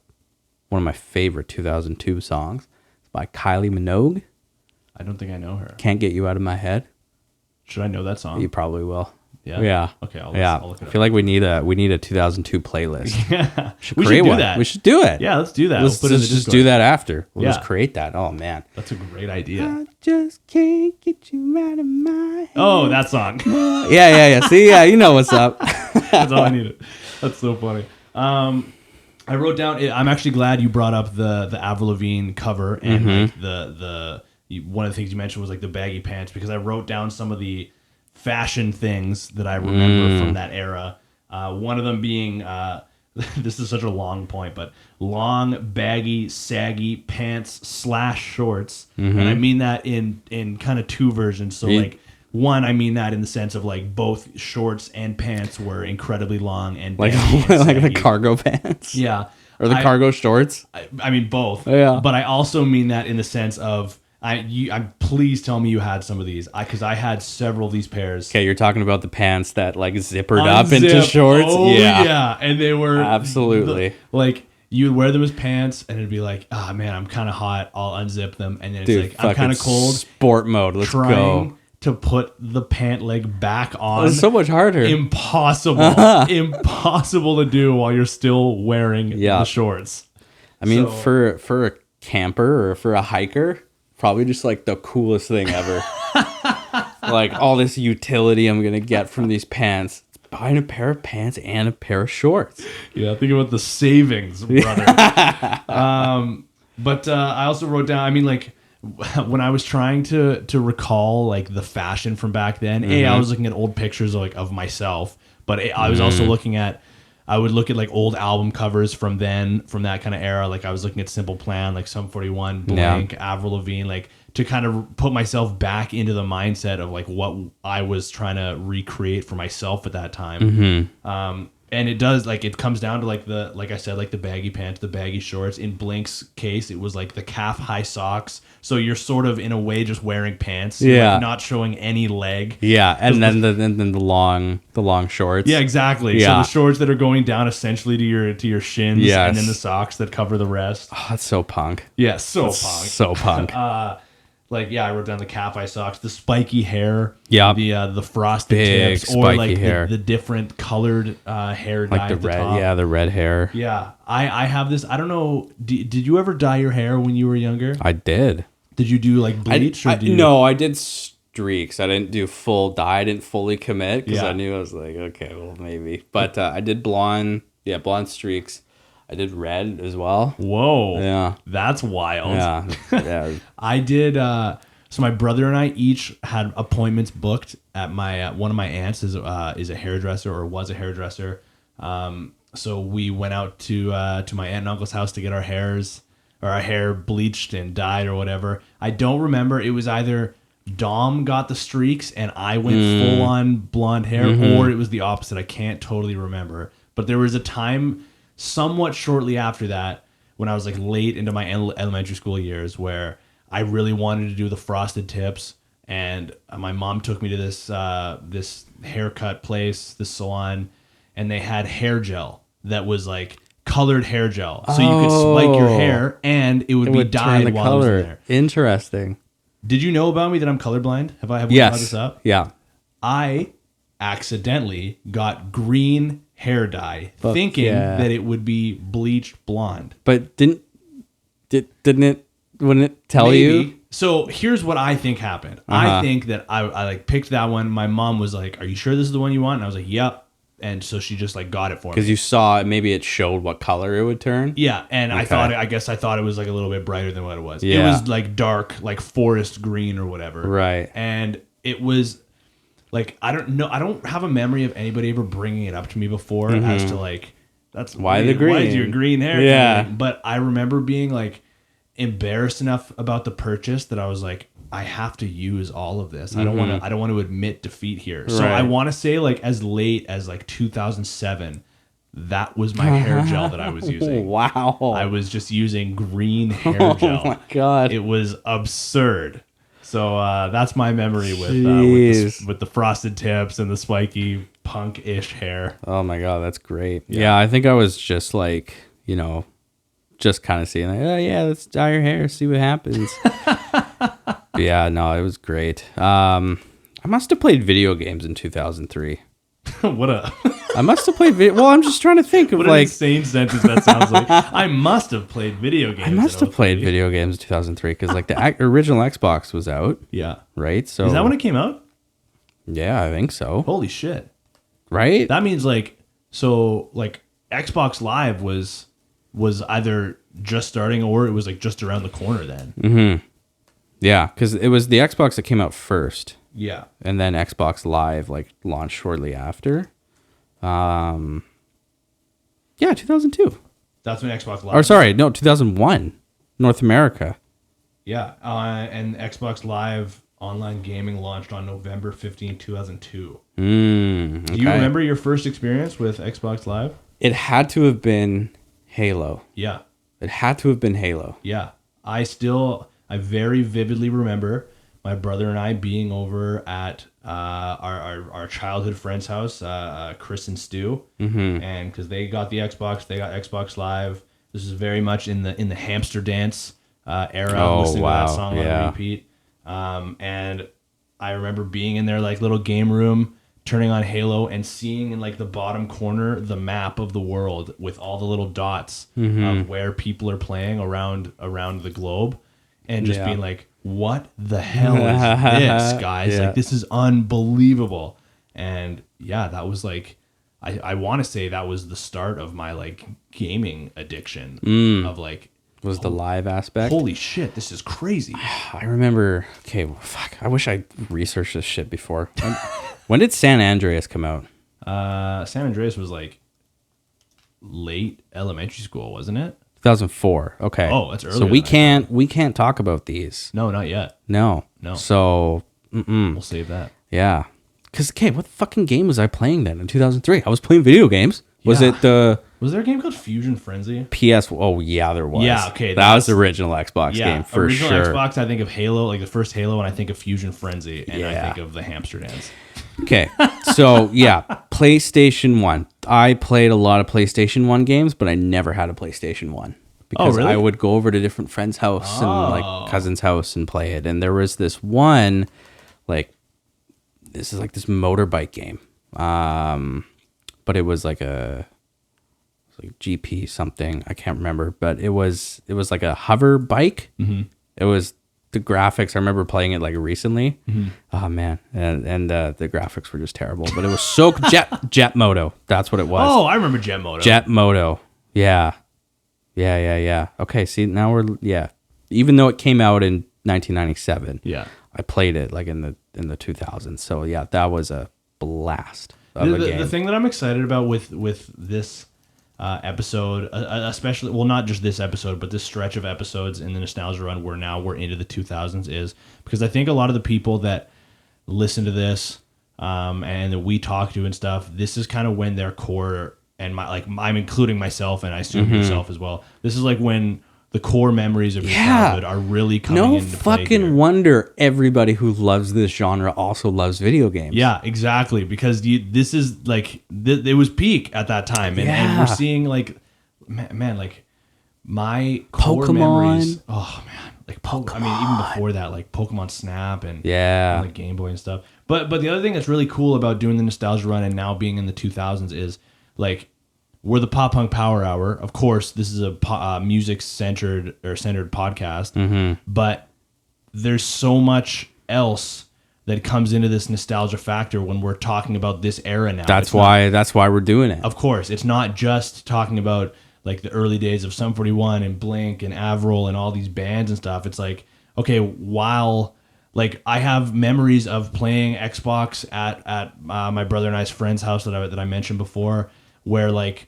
one of my favorite 2002 songs is by Kylie Minogue. I don't think I know her. Can't Get You Out of My Head. Should I know that song? You probably will. Yeah? Yeah. Okay, I'll look it I feel like we need a 2002 playlist. Yeah. Should We create should do one. that. We should do it. Yeah, let's do that. Let's We'll put it in the just Discord. do that after. We'll Yeah. just create that. Oh man. That's a great idea. I just can't get you out of my head. Oh, that song. Yeah. See, yeah, you know what's up. That's all I needed. That's so funny. I wrote down. I'm actually glad you brought up the Avril Lavigne cover and like one of the things you mentioned was like the baggy pants, because I wrote down some of the fashion things that I remember from that era. One of them being this is such a long point, but long, baggy, saggy pants / shorts, and I mean that in kind of two versions. So like. One, I mean that in the sense of like both shorts and pants were incredibly long and Like baggy and like the saggy. cargo pants. Yeah. Or the cargo shorts. I mean both. Yeah. But I also mean that in the sense of please tell me you had some of these, because I had several of these pairs. Okay, you're talking about the pants that like zippered up into Unzipped. shorts. Oh, yeah. yeah, and they were Absolutely. like you would wear them as pants, and it'd be like, ah, man, I'm kind of hot. I'll unzip them, and then it's Dude, like I'm kind of fucking cold. Sport mode. Let's Trying go. to put the pant leg back on. It's so much harder. Impossible. Impossible to do while you're still wearing the shorts. I mean, So- for a camper or for a hiker, probably just like the coolest thing ever. Like all this utility I'm gonna get from these pants. It's buying a pair of pants and a pair of shorts. Yeah, think about the savings, brother. But I also wrote down, I mean, like, when I was trying to recall like the fashion from back then, I was looking at old pictures of myself, but I was also looking at, I would look at like old album covers from that kind of era. Like I was looking at Simple Plan, like Sum 41, Blank, Avril Lavigne, like to kind of put myself back into the mindset of like what I was trying to recreate for myself at that time. And it does, like, it comes down to like I said, like the baggy pants, the baggy shorts. In Blink's case, it was like the calf high socks. So you're sort of in a way just wearing pants, Yeah. like, not showing any leg. Yeah, and then the long shorts. Yeah, exactly. Yeah. So the shorts that are going down essentially to your shins, Yes. and then the socks that cover the rest. Oh, that's so punk. Yeah, so punk. So punk. Like, yeah, I wrote down the calf eye socks, the spiky hair, Yeah. the frosted Big tips, or spiky like hair. the different colored hair dye Like the at the red, top. yeah, the red hair. Yeah, I have this. I don't know. Did you ever dye your hair when you were younger? I did. Did you do like bleach? No, I did streaks. I didn't do full dye. I didn't fully commit because Yeah. I knew I was like, okay, well, maybe. But I did blonde streaks. I did red as well. Whoa. Yeah. That's wild. Yeah. Yeah. I did. So my brother and I each had appointments booked at my one of my aunts is a hairdresser, or was a hairdresser. So we went out to my aunt and uncle's house to get our hair bleached and dyed or whatever. I don't remember. It was either Dom got the streaks and I went full on blonde hair, or it was the opposite. I can't totally remember. But there was a time somewhat shortly after that, when I was like late into my elementary school years, where I really wanted to do the frosted tips, and my mom took me to this haircut place, this salon, and they had hair gel that was like colored hair gel, so you could spike your hair and it would be dyed turn the while it was in color. there. Interesting. Did you know about me that I'm colorblind? Have we brought Yes. this up? Yeah. I accidentally got green hair dye, thinking yeah. that it would be bleached blonde. But wouldn't it tell you? So here's what I think happened. I think that I like picked that one. My mom was like, "Are you sure this is the one you want?" And I was like, "Yep." and so she just like got it for me. Because you saw it, maybe it showed what color it would turn. Yeah, and Okay. I guess I thought it was like a little bit brighter than what it was. It Yeah. was like dark, like forest green or whatever. Right. And it was like I don't have a memory of anybody ever bringing it up to me before as to like that's Why the Why is green? your green hair? Yeah. green? But I remember being like embarrassed enough about the purchase that I was like, I have to use all of this. I don't want to admit defeat here. So Right. I want to say like as late as like 2007, that was my hair gel that I was using. Wow. I was just using green hair gel. Oh my God. It was absurd. So that's my memory Jeez. with the frosted tips and the spiky punk-ish hair. Oh my God, that's great. Yeah, I think I was just like, just kind of seeing like, oh yeah, let's dye your hair, see what happens. Yeah, no, it was great. I must have played video games in 2003. What I must have played video. Well, I'm just trying to think of what an like, insane sentence that sounds like. I must have played video games. I must in have played 03. video games in 2003 because like the original Xbox was out, Yeah. right? So Is that when it came out? Yeah, I think so. Holy shit. Right? That means like Xbox Live was either just starting or it was like just around the corner then. Yeah, because it was the Xbox that came out first. Yeah. And then Xbox Live like launched shortly after. Yeah, 2002. That's when Xbox Live. Or sorry, no, 2001. North America. Yeah, and Xbox Live online gaming launched on November 15, 2002. Okay. Do you remember your first experience with Xbox Live? It had to have been Halo. Yeah. It had to have been Halo. Yeah. I very vividly remember my brother and I being over at our childhood friend's house, Chris and Stu, and because they got the Xbox, they got Xbox Live. This is very much in the hamster dance era. Oh, Listening to wow. that song Yeah. on repeat, and I remember being in their like little game room, turning on Halo and seeing in like the bottom corner the map of the world with all the little dots of where people are playing around the globe, and just Yeah. being like, what the hell is this, guys? Yeah. Like, this is unbelievable. And yeah, that was like, I want to say that was the start of my like gaming addiction of like, Was the live aspect? holy shit, this is crazy. I remember. Okay, well, fuck. I wish I researched this shit before. When did San Andreas come out? San Andreas was like late elementary school, wasn't it? 2004. Okay. Oh, that's So earlier we than I can't talk about these. No, not yet. No. No. So We'll save that. yeah. Because okay, what fucking game was I playing then in 2003? I was playing video games. Was Yeah. it the Was there a game called Fusion Frenzy? PS? Oh yeah, there was. Yeah, okay, That was that's- the original Xbox Yeah, game for original sure. Xbox. I think of Halo, like the first Halo, and I think of Fusion Frenzy, and I Yeah. think of the hamster dance. Okay, so yeah, PlayStation 1. I played a lot of PlayStation 1 games, but I never had a PlayStation 1. Because really? I would go over to different friends' house and like cousin's house and play it. And there was this one, like, this is like this motorbike game. But it was like GP something. I can't remember, but it was like a hover bike. Mm-hmm. It was the graphics. I remember playing it like recently. Mm-hmm. Oh man, and the graphics were just terrible. But it was so Jet Moto. That's what it was. Oh, I remember Jet Moto. Jet Moto. Yeah. Okay, see now even though it came out in 1997. Yeah. I played it like in the 2000s. So yeah, that was a blast of a game. The thing that I'm excited about with this episode, especially, well, not just this episode, but this stretch of episodes in the Nostalgia Run where now we're into the 2000s is because I think a lot of the people that listen to this and that we talk to and stuff, this is kind of when their core, and I'm including myself and I assume yourself as well. This is like when the core memories of your childhood are really coming No into play fucking here. wonder everybody who loves this genre also loves video games. Yeah, exactly. Because this is like it was peak at that time, and we're seeing like, man, like my core Pokemon. memories. Oh man, like Pokemon. I mean, even before that, like Pokemon Snap and like Game Boy and stuff. But the other thing that's really cool about doing the Nostalgia Run and now being in the 2000s is like we're the Pop Punk Power Hour. Of course, this is a music centered podcast, but there's so much else that comes into this nostalgia factor when we're talking about this era now. That's why we're doing it. Of course, it's not just talking about like the early days of Sum 41 and Blink and Avril and all these bands and stuff. It's like, okay, while like I have memories of playing Xbox at my brother and I's friend's house that I mentioned before, where like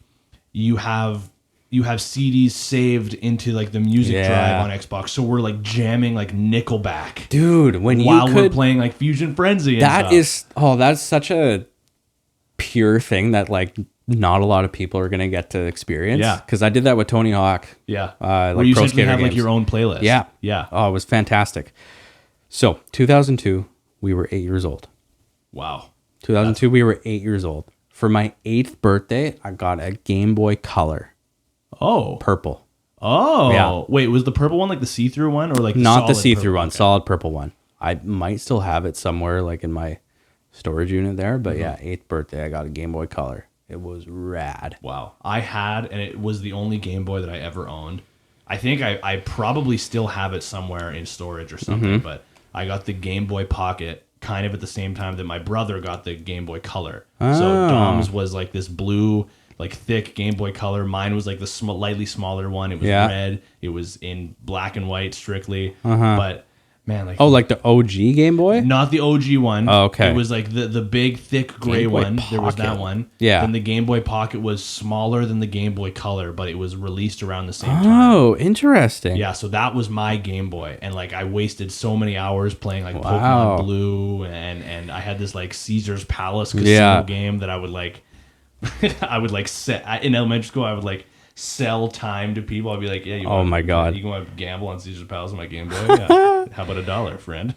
you have CDs saved into like the music drive on Xbox, so we're like jamming like Nickelback, dude. while we're playing like Fusion Frenzy. And that's such a pure thing that like not a lot of people are gonna get to experience. Yeah, because I did that with Tony Hawk. Yeah, like where you Pro essentially Skater have like games. your own playlist. Yeah, yeah. Oh, it was fantastic. So 2002, we were 8 years old. Wow. 2002, we were 8 years old. For my 8th birthday, I got a Game Boy Color, Oh. purple. Oh. Yeah. Wait, was the purple one like the see-through one or like Not the solid see-through purple? one, Okay. solid purple one. I might still have it somewhere like in my storage unit there, but yeah, 8th birthday, I got a Game Boy Color. It was rad. Wow. I had, and it was the only Game Boy that I ever owned. I think I probably still have it somewhere in storage or something, but I got the Game Boy Pocket kind of at the same time that my brother got the Game Boy Color. So Dom's was like this blue, like thick Game Boy Color. Mine was like the lightly smaller one. It was red. It was in black and white strictly. But man, like Oh, like the OG Game Boy? not the OG one. Oh, okay. It was like the big thick gray Game Boy one. There was that Pocket. one. Yeah. Then the Game Boy Pocket was smaller than the Game Boy Color, but it was released around the same time. Oh, interesting. Yeah, so that was my Game Boy, and like I wasted so many hours playing like Wow. Pokemon Blue, and I had this like Caesar's Palace casino Yeah. game that I would like, I would like in elementary school. I would like sell time to people. I'd be like, yeah, you Oh want, my God. you want to gamble on Caesar's Palace on my Game Boy? Yeah, how about $1, friend?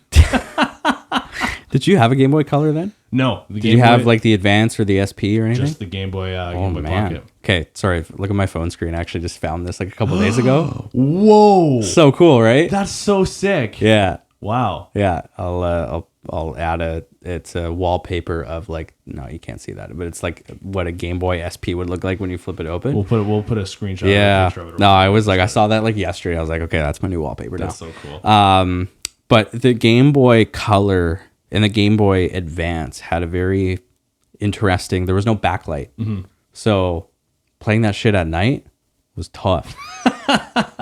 Did you have a Game Boy Color then? No, the Did Game you have Boy, like the Advance or the SP or anything? just the Game Boy, Oh Game Boy man. Pocket. Okay, sorry. Look at my phone screen. I actually just found this like a couple days ago. Whoa, So cool, right? that's so sick. Yeah. Wow. Yeah, I'll add it's a wallpaper of like, no, you can't see that, but it's like what a Game Boy SP would look like when you flip it open. We'll put a screenshot. Of a Yeah. picture of it. No, I was like, I saw that like yesterday. I was like, okay, that's my new wallpaper That's now. so cool. But the Game Boy Color and the Game Boy Advance had a very interesting. There was no backlight, so playing that shit at night was tough.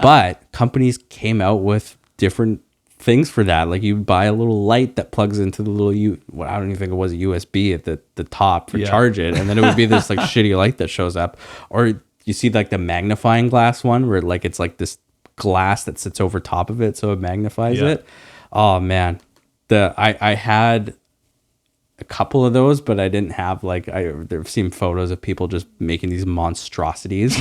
But companies came out with different things for that. Like you buy a little light that plugs into the little I don't even think it was a USB at the top for charge it, and then it would be this like shitty light that shows up. Or you see like the magnifying glass one where like it's like this glass that sits over top of it so it magnifies Yeah. it. Oh man, I had a couple of those, but I didn't have like I've seen photos of people just making these monstrosities.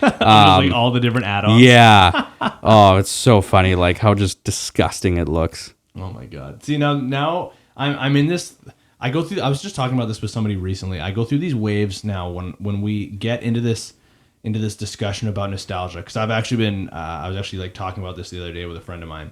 Like all the different add-ons. Yeah. Oh, it's so funny, like how just disgusting it looks. Oh my god. See now I'm in this. I go through. I was just talking about this with somebody recently. I go through these waves now when we get into this discussion about nostalgia, because I've actually been I was actually like talking about this the other day with a friend of mine.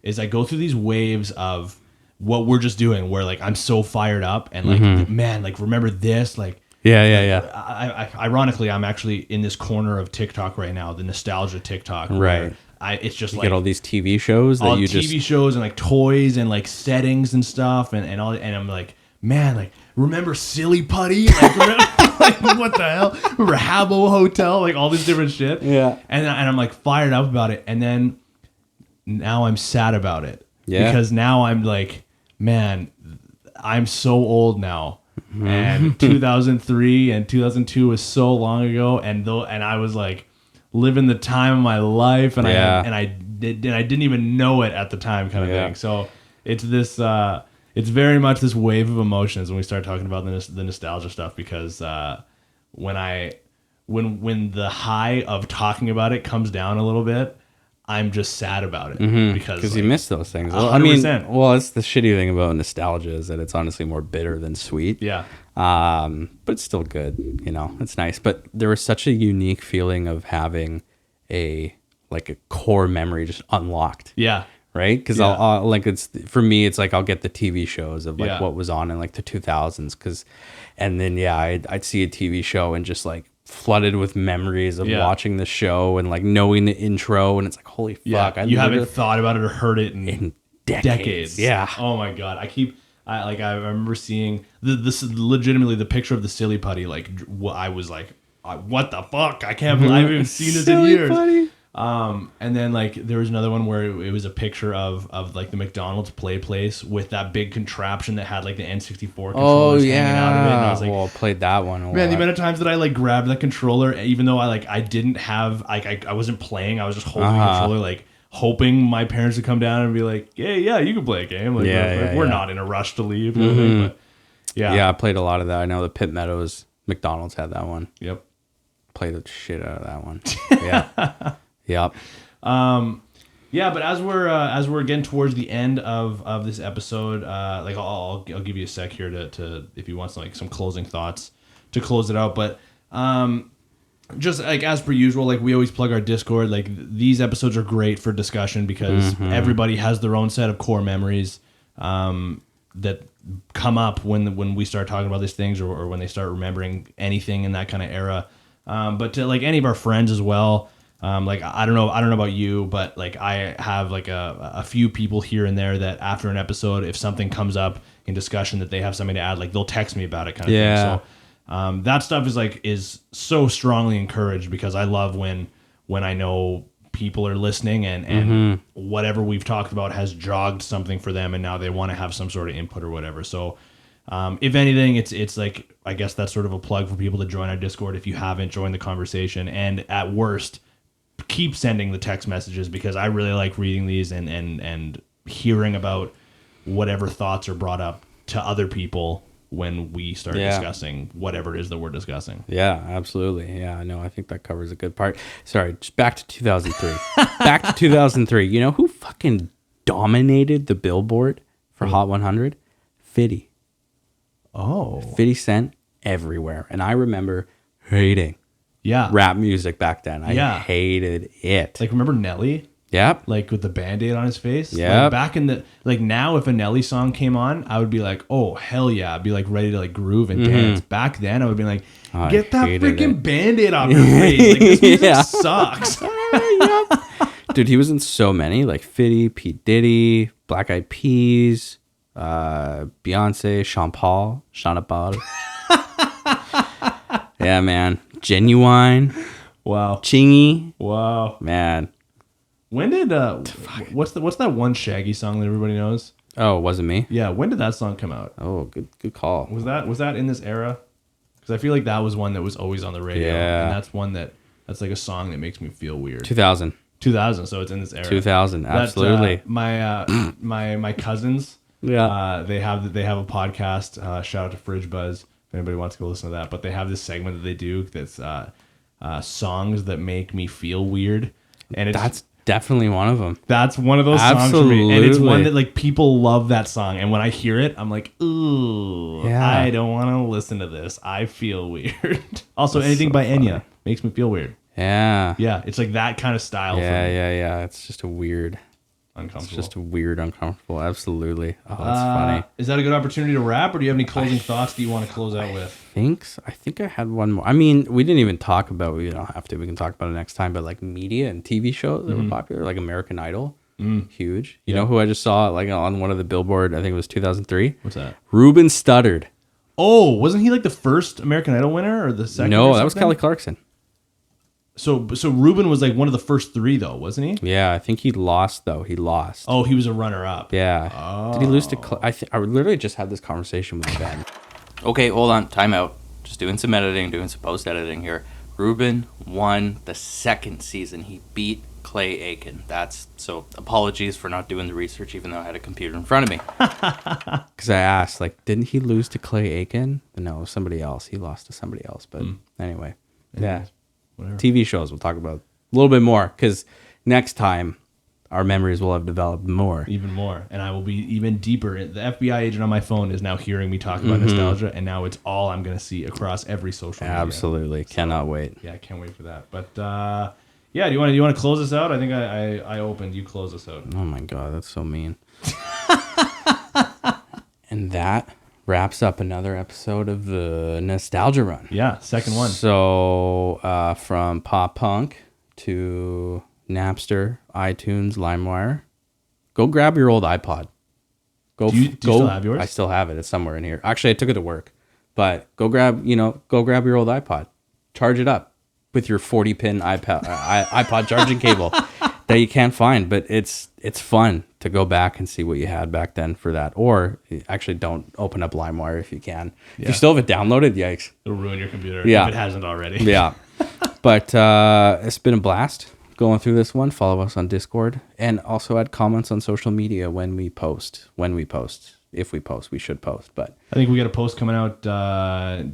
Is I go through these waves of what we're just doing, where like I'm so fired up and like man, like remember this, like Yeah. I ironically I'm actually in this corner of TikTok right now, the nostalgia TikTok, Right. where it's just You like get all these TV shows that all you TV just shows and like toys and like settings and stuff and all, and I'm like, man, like remember Silly Putty? Like, remember, like what the hell? Remember Habbo Hotel? Like all this different shit. Yeah. And I'm like fired up about it, and then now I'm sad about it. Yeah. Because now I'm like, man, I'm so old now. Mm-hmm. And 2003 and 2002 was so long ago, and I was like living the time of my life, and Yeah. I didn't even know it at the time, kind of Yeah. thing. So it's this it's very much this wave of emotions when we start talking about the nostalgia stuff, because when the high of talking about it comes down a little bit, I'm just sad about it, because because you like, miss those things. Well, I mean, 100%. well, it's the shitty thing about nostalgia is that it's honestly more bitter than sweet. yeah. But it's still good. You know, it's nice. But there was such a unique feeling of having a core memory just unlocked. Yeah. Right, because Yeah. I'll like it's for me. It's like I'll get the TV shows of like Yeah. what was on in like the 2000s, and then I'd see a TV show and just like flooded with memories of Yeah. watching the show and like knowing the intro, and it's like holy Yeah. fuck, You haven't thought about it or heard it in decades. Yeah. Oh my god. I remember seeing this is legitimately the picture of the silly putty. Like I was like, what the fuck? I can't believe I haven't even seen this in Silly years. putty. And then like there was another one where it was a picture of like the McDonald's play place with that big contraption that had like the N64 controllers hanging out of it. And I was like, well, I played that one. man, the amount of times that I like grabbed that controller, even though I didn't have I wasn't playing, I was just holding the controller, like hoping my parents would come down and be like, yeah, you can play a game. Like, we're not in a rush to leave. You know, but Yeah, I played a lot of that. I know the Pitt Meadows McDonald's had that one. Yep. Played the shit out of that one. Yeah. Yep. Yeah, but as we're getting towards the end of this episode, like I'll give you a sec here to if you want some closing thoughts to close it out. But just like as per usual, like we always plug our Discord. Like these episodes are great for discussion because everybody has their own set of core memories that come up when we start talking about these things or when they start remembering anything in that kind of era. But to like any of our friends as well. Like I don't know about you, but like I have like a few people here and there that after an episode, if something comes up in discussion that they have something to add, like they'll text me about it kind of thing. So that stuff is so strongly encouraged because I love when I know people are listening and whatever we've talked about has jogged something for them and now they want to have some sort of input or whatever. So if anything, it's like, I guess that's sort of a plug for people to join our Discord if you haven't joined the conversation. And at worst, keep sending the text messages because I really like reading these and hearing about whatever thoughts are brought up to other people when we start discussing whatever it is that we're discussing. Yeah, absolutely. Yeah, no, I think that covers a good part. Sorry, just back to 2003. Back to 2003. You know who fucking dominated the Billboard for Hot 100? 50. Oh. 50 Cent everywhere. And I remember hating rap music back then. I hated it. Like, remember Nelly? Yep. Like with the Band-Aid on his face? Yeah. Like back in the, like now if a Nelly song came on, I would be like, oh, hell yeah. I'd be like ready to like groove and dance. Back then I would be like, get that freaking Band-Aid off your face. Like this music sucks. Dude, he was in so many, like 50, Pete Diddy, Black Eyed Peas, Beyonce, Sean Paul. Yeah, man. Genuine. Wow. Chingy. Wow. Man. When did what's that one Shaggy song that everybody knows? Oh, it wasn't me? Yeah, when did that song come out? Oh, good call. Was that in this era? Because I feel like that was one that was always on the radio. Yeah. And that's one that's like a song that makes me feel weird. 2000. 2000, so it's in this era. 2000, absolutely. My cousins, they have a podcast. Shout out to Fridge Buzz if anybody wants to go listen to that. But they have this segment that they do that's songs that make me feel weird, and that's definitely one of them. That's one of those songs for me, and it's one that like people love that song. And when I hear it, I'm like, ooh, I don't want to listen to this. I feel weird. Also, that's anything so by funny. Enya makes me feel weird. Yeah. Yeah, it's like that kind of style for me. Yeah. It's just a weird, uncomfortable. It's just a weird, uncomfortable. Absolutely. Oh, that's funny. Is that a good opportunity to wrap, or do you have any closing thoughts that you want to close out with? I think I had one more. I mean, we didn't even talk about, we don't have to, we can talk about it next time, but like media and TV shows that were popular, like American Idol, huge. You know who I just saw like on one of the Billboard, I think it was 2003? What's that? Ruben Studdard. Oh, wasn't he like the first American Idol winner or the second? No, that was Kelly Clarkson. So Ruben was like one of the first three though, wasn't he? Yeah, I think he lost though. He lost. Oh, he was a runner-up. Yeah. Oh. Did he lose to? I literally just had this conversation with Ben. Okay, hold on. Time out. Just doing some editing, doing some post editing here. Ruben won the second season. He beat Clay Aiken. So apologies for not doing the research, even though I had a computer in front of me. Because I asked, like, didn't he lose to Clay Aiken? No, somebody else. He lost to somebody else. But anyway, yeah. Whatever. TV shows we'll talk about a little bit more because next time our memories will have developed even more, and I will be even deeper. The FBI agent on my phone is now hearing me talk about nostalgia, and now it's all I'm going to see across every social media. Absolutely, cannot wait. Yeah, I can't wait for that. But yeah, do you want to close us out? I think I opened. You close us out. Oh my god, that's so mean. And that wraps up another episode of the Nostalgia Run. Yeah, second one. So from pop punk to Napster, iTunes, LimeWire, go grab your old iPod. Do you still have yours? I still have it. It's somewhere in here. Actually, I took it to work. But go grab your old iPod. Charge it up with your 40-pin iPod charging cable that you can't find. But it's fun to go back and see what you had back then for that. Or actually, don't open up LimeWire if you can. If you still have it downloaded, yikes. It'll ruin your computer Yeah. if it hasn't already. Yeah. But it's been a blast going through this one. Follow us on Discord and also add comments on social media when we post. If we post, we should post. But I think we got a post coming out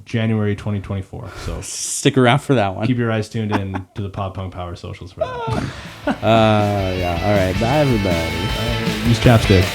January 2024. So stick around for that one. keep your eyes tuned in to the Pop Punk Power socials for that. Yeah. All right. Bye, everybody. Use chapstick.